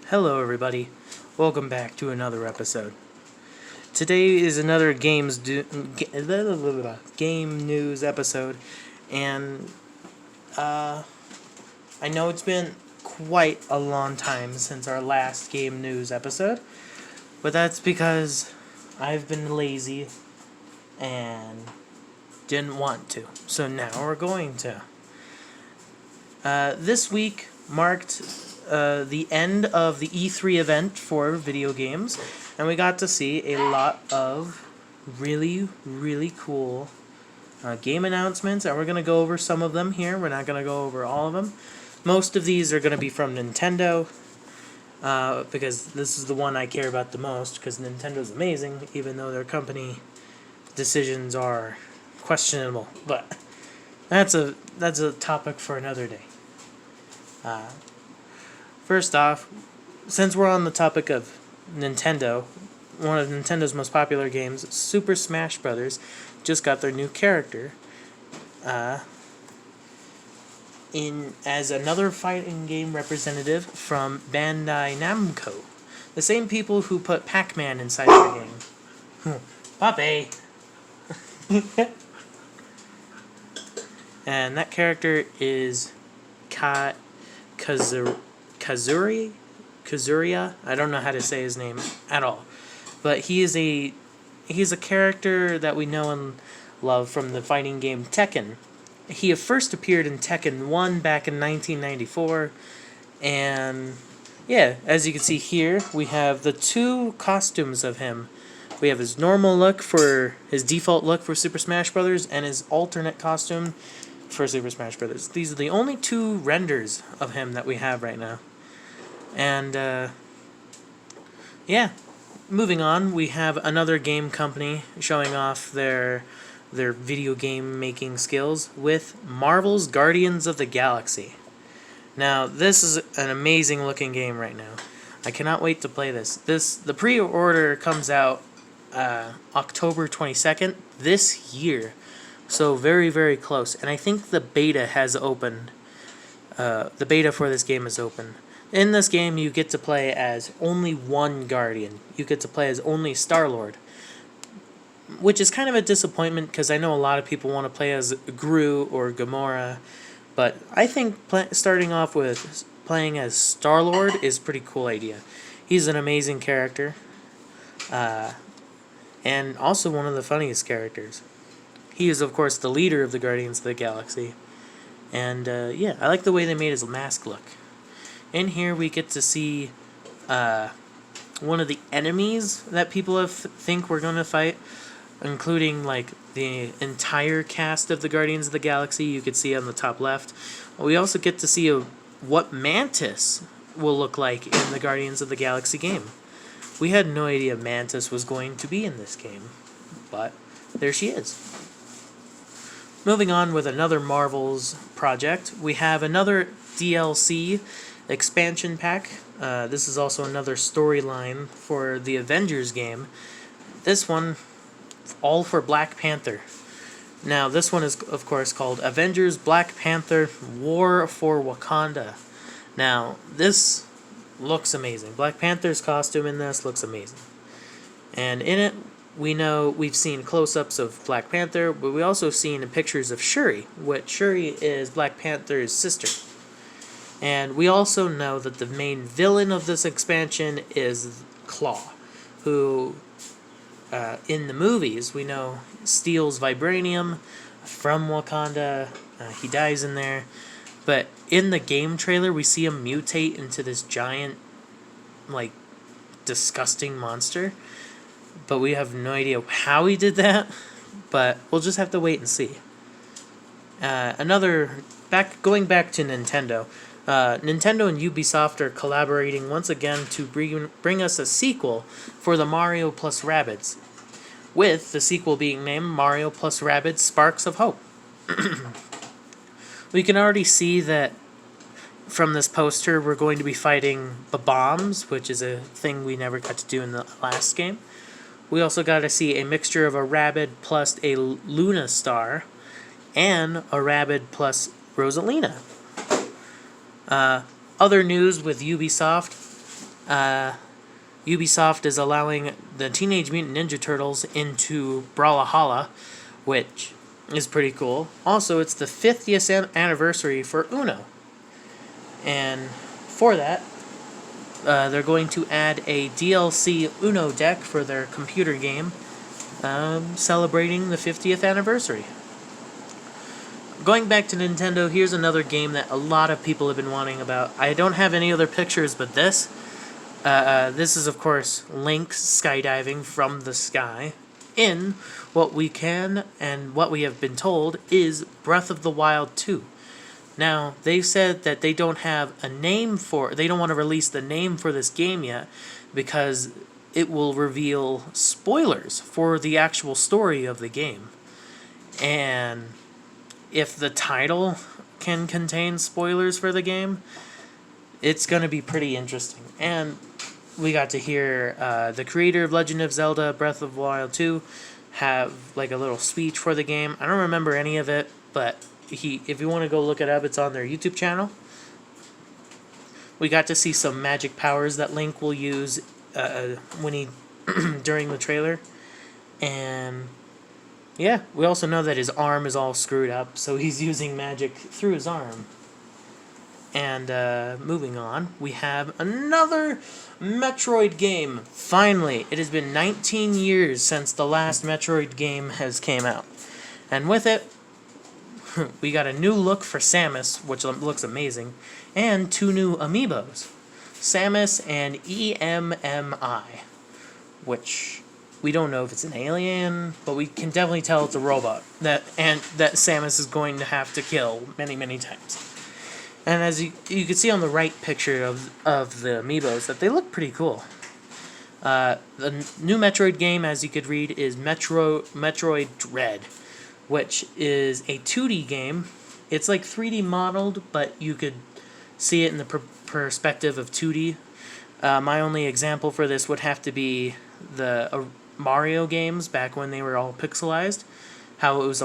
Hello everybody, welcome back to another episode. Today is another game news episode, and I know it's been quite a long time since our last game news episode, but that's because I've been lazy and didn't want to, so now we're going to. This week marked the end of the E3 event for video games, and we got to see a lot of really cool game announcements, and we're going to go over some of them here. We're not going to go over all of them. Most of these are going to be from Nintendo, because this is the one I care about the most, because Nintendo's amazing, even though their company decisions are questionable. But that's a topic for another day. First off, since we're on the topic of Nintendo, one of Nintendo's most popular games, Super Smash Bros., just got their new character as another fighting game representative from Bandai Namco, the same people who put Pac-Man inside their game. Pape! And that character is Kazuria? I don't know how to say his name at all. But he's a character that we know and love from the fighting game Tekken. He first appeared in Tekken 1 back in 1994. And yeah, as you can see here, we have the two costumes of him. We have his normal look for his default look for Super Smash Bros. And his alternate costume for Super Smash Bros. These are the only two renders of him that we have right now. And yeah, moving on, we have another game company showing off their video game making skills with Marvel's Guardians of the Galaxy. Now, this is an amazing looking game right now. I cannot wait to play this. The pre-order comes out October 22nd this year. So very close. And I think the beta has opened. The beta for this game is open. In this game, you get to play as only one Guardian. You get to play as only Star-Lord. Which is kind of a disappointment, because I know a lot of people want to play as Gru or Gamora. But I think starting off with playing as Star-Lord is a pretty cool idea. He's an amazing character. And also one of the funniest characters. He is, of course, the leader of the Guardians of the Galaxy. And, yeah, I like the way they made his mask look. In here, we get to see one of the enemies that people think we're going to fight, including, like, the entire cast of the Guardians of the Galaxy. You could see on the top left. We also get to see what Mantis will look like in the Guardians of the Galaxy game. We had no idea Mantis was going to be in this game, but there she is. Moving on with another Marvel's project, we have another DLC expansion pack. This is also another storyline for the Avengers game. This one, all for Black Panther. Now, this one is, of course, called Avengers Black Panther War for Wakanda. Now, this looks amazing. Black Panther's costume in this looks amazing. And in it, we've seen close-ups of Black Panther, but we also seen pictures of Shuri, which Shuri is Black Panther's sister. And we also know that the main villain of this expansion is Claw, who, in the movies, we know steals vibranium from Wakanda. He dies in there. But in the game trailer, we see him mutate into this giant, like, disgusting monster. But we have no idea how he did that. But we'll just have to wait and see. Going back to Nintendo. Nintendo and Ubisoft are collaborating once again to bring us a sequel for the Mario plus Rabbids, with the sequel being named Mario plus Rabbids Sparks of Hope. We can already see that from this poster we're going to be fighting bombs, which is a thing we never got to do in the last game. We also got to see a mixture of a Rabbid plus a Luna Star, and a Rabbid plus Rosalina. Other news with Ubisoft, Ubisoft is allowing the Teenage Mutant Ninja Turtles into Brawlahalla, which is pretty cool. Also, it's the 50th anniversary for Uno. And for that, they're going to add a DLC Uno deck for their computer game, celebrating the 50th anniversary. Going back to Nintendo, here's another game that a lot of people have been wanting about. I don't have any other pictures but this. This is, of course, Link skydiving from the sky in what we can and what we have been told is Breath of the Wild 2. Now, they've said that they don't have a name for... They don't want to release the name for this game yet because it will reveal spoilers for the actual story of the game. And if the title can contain spoilers for the game, it's going to be pretty interesting. And we got to hear the creator of Legend of Zelda Breath of the Wild 2 have like a little speech for the game. I don't remember any of it, but if you want to go look it up, it's on their YouTube channel. We got to see some magic powers that Link will use when he during the trailer. And yeah, we also know that his arm is all screwed up, so he's using magic through his arm. And moving on, we have another Metroid game. Finally, it has been 19 years since the last Metroid game has came out. And with it, we got a new look for Samus, which looks amazing, and 2 new amiibos, Samus and EMMI, which we don't know if it's an alien, but we can definitely tell it's a robot that Samus is going to have to kill many, many times. And as you can see on the right picture of the amiibos, that they look pretty cool. The new Metroid game, as you could read, is Metroid Red, which is a 2D game. It's like 3D modeled, but you could see it in the perspective of 2D. My only example for this would have to be the Mario games back when they were all pixelized. How it was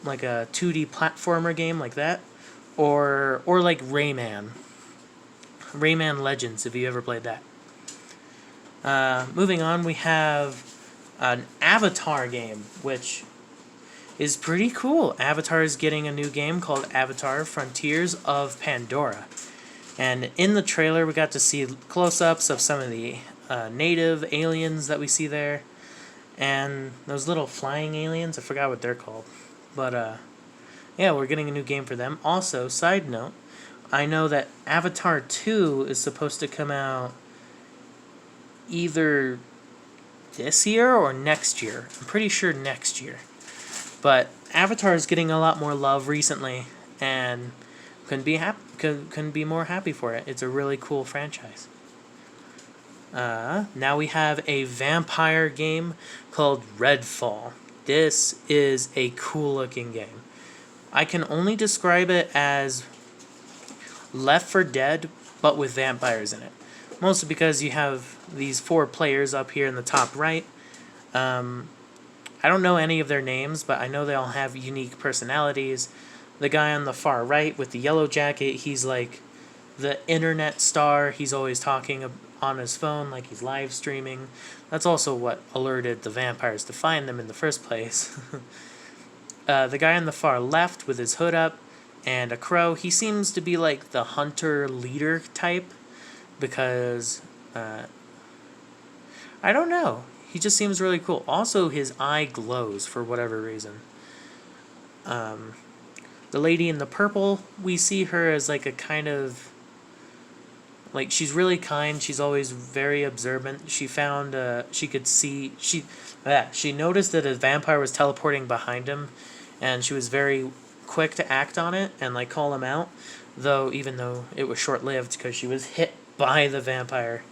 like a 2D platformer game like that. Or like Rayman Legends, if you ever played that. Moving on, we have an Avatar game, which is pretty cool. Avatar is getting a new game called Avatar Frontiers of Pandora. And in the trailer, we got to see close-ups of some of the native aliens that we see there. And those little flying aliens, I forgot what they're called. But, yeah, we're getting a new game for them. Also, side note, I know that Avatar 2 is supposed to come out either this year or next year. I'm pretty sure next year. But Avatar is getting a lot more love recently, and couldn't be more happy for it. It's a really cool franchise. Now we have a vampire game called Redfall. This is a cool looking game. I can only describe it as Left 4 Dead, but with vampires in it. Mostly because you have these 4 players up here in the top right. I don't know any of their names, but I know they all have unique personalities. The guy on the far right with the yellow jacket, he's like the internet star. He's always talking on his phone like he's live streaming. That's also what alerted the vampires to find them in the first place. The guy on the far left with his hood up and a crow, he seems to be like the hunter leader type because, I don't know. He just seems really cool. Also, his eye glows for whatever reason. The lady in the purple, we see her as like a kind of... Like, she's really kind. She's always very observant. She found... she could see... She noticed that a vampire was teleporting behind him, and she was very quick to act on it and like call him out. Even though it was short-lived because she was hit by the vampire.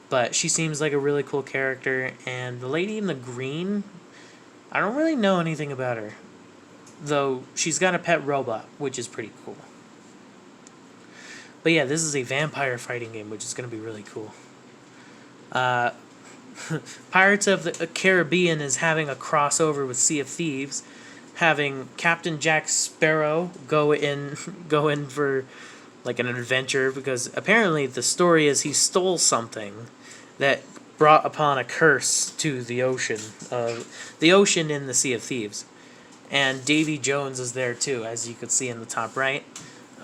But she seems like a really cool character. And the lady in the green, I don't really know anything about her. Though she's got a pet robot, which is pretty cool. But yeah, this is a vampire fighting game, which is going to be really cool. Pirates of the Caribbean is having a crossover with Sea of Thieves, having Captain Jack Sparrow go in for like an adventure, because apparently the story is he stole something that brought upon a curse to the ocean in the Sea of Thieves. And Davy Jones is there too, as you could see in the top right.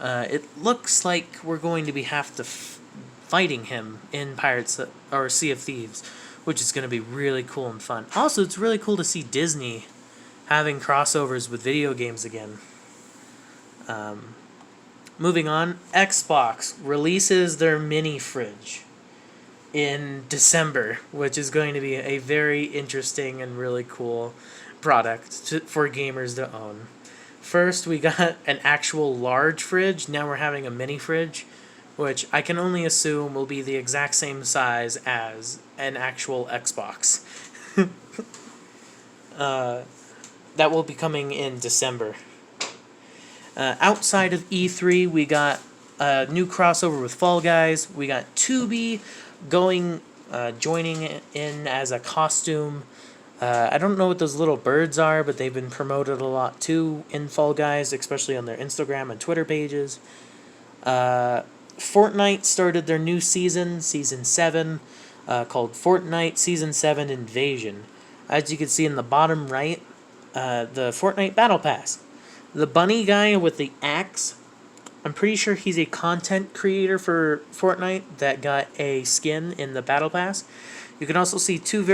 It looks like we're going to be fighting him in Pirates or Sea of Thieves, which is going to be really cool and fun. Also, it's really cool to see Disney having crossovers with video games again. Moving on, Xbox releases their mini fridge in December, which is going to be a very interesting and really cool product for gamers to own. First, we got an actual large fridge. Now we're having a mini fridge, which I can only assume will be the exact same size as an actual Xbox. That will be coming in December. Outside of E3, we got a new crossover with Fall Guys. We got Tubi joining in as a costume. I don't know what those little birds are, but they've been promoted a lot too in Fall Guys, especially on their Instagram and Twitter pages. Fortnite started their new season 7, called Fortnite Season 7 Invasion. As you can see in the bottom right, the Fortnite Battle Pass. The bunny guy with the axe, I'm pretty sure he's a content creator for Fortnite that got a skin in the Battle Pass. You can also see two